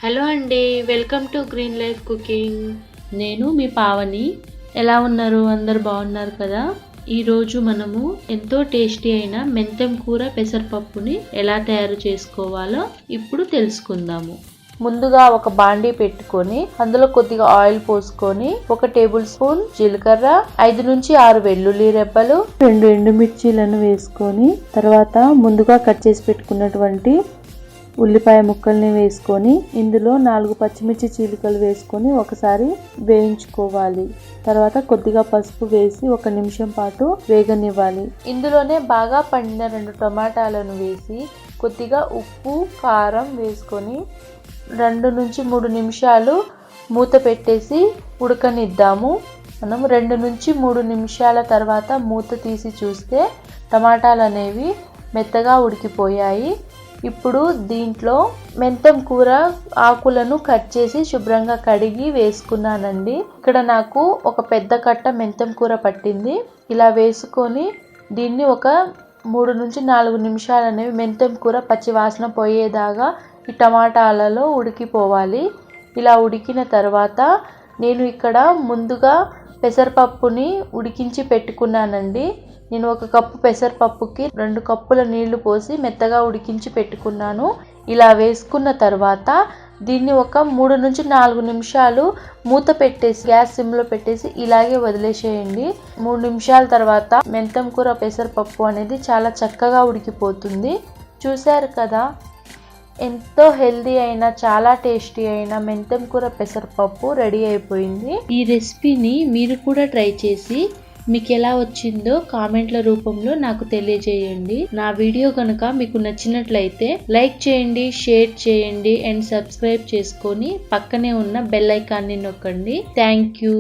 Hello అండి, welcome to green life cooking. నేను మీ పావని. ఎలా ఉన్నారు? అందరు బాగున్నారు కదా? ఈరోజు మనము ఎంతో టేస్టీ అయిన మెంతం కూర పెసరపప్పుని ఎలా తయారు చేసుకోవాలో ఇప్పుడు తెలుసుకుందాము. ముందుగా ఒక బాండీ పెట్టుకొని అందులో కొద్దిగా ఆయిల్ పోసుకొని 1 టేబుల్ స్పూన్ జీలకర్ర, 5 నుంచి 6 వెల్లుల్లి రెబ్బలు, 2 ఎండుమిర్చీలను వేసుకొని తర్వాత ముందుగా కట్ చేసి పెట్టుకున్నటువంటి ఉల్లిపాయ ముక్కల్ని వేసుకొని ఇందులో 4 పచ్చిమిర్చి చీలికలు వేసుకొని ఒకసారి వేయించుకోవాలి. తర్వాత కొద్దిగా పసుపు వేసి 1 నిమిషం పాటు వేగనివ్వాలి. ఇందులోనే బాగా పండిన 2 టమాటాలను వేసి కొద్దిగా ఉప్పు, కారం వేసుకొని 2 నుంచి 3 నిమిషాలు మూత పెట్టేసి ఉడకనిద్దాము. మనం 2 నుంచి 3 నిమిషాల తర్వాత మూత తీసి చూస్తే టమాటాలు అనేవి మెత్తగా ఉడికిపోయాయి. ఇప్పుడు దీంట్లో మెంతం కూర ఆకులను కట్ చేసి శుభ్రంగా కడిగి వేసుకున్నానండి. ఇక్కడ నాకు ఒక పెద్ద కట్ట మెంతం కూర పట్టింది. ఇలా వేసుకొని దీన్ని ఒక 3 నుంచి 4 నిమిషాలు అనేవి మెంతం కూర పచ్చి వాసన పోయేదాకా ఈ టమాటాలలో ఉడికిపోవాలి. ఇలా ఉడికిన తర్వాత నేను ఇక్కడ ముందుగా పెసరపప్పుని ఉడికించి పెట్టుకున్నానండి. నేను 1 కప్పు పెసరపప్పుకి 2 కప్పుల నీళ్లు పోసి మెత్తగా ఉడికించి పెట్టుకున్నాను. ఇలా వేసుకున్న తర్వాత దీన్ని ఒక 3 నుంచి 4 నిమిషాలు మూత పెట్టేసి గ్యాస్ సిమ్లో పెట్టేసి ఇలాగే వదిలేసేయండి. 3 నిమిషాల తర్వాత మెంతం కూర పెసరపప్పు అనేది చాలా చక్కగా ఉడికిపోతుంది. చూశారు కదా, ఎంతో హెల్దీ అయిన చాలా టేస్టీ అయిన మెంతం కూర పెసరపప్పు రెడీ అయిపోయింది. ఈ రెసిపీని మీరు కూడా ట్రై చేసి మీకు ఎలా వచ్చిందో కామెంట్ల రూపంలో నాకు తెలియజేయండి. నా వీడియో కనుక మీకు నచ్చినట్లయితే లైక్ చేయండి, షేర్ చేయండి అండ్ సబ్స్క్రైబ్ చేసుకొని పక్కనే ఉన్న బెల్ ఐకాన్ని నొక్కండి. Thank you.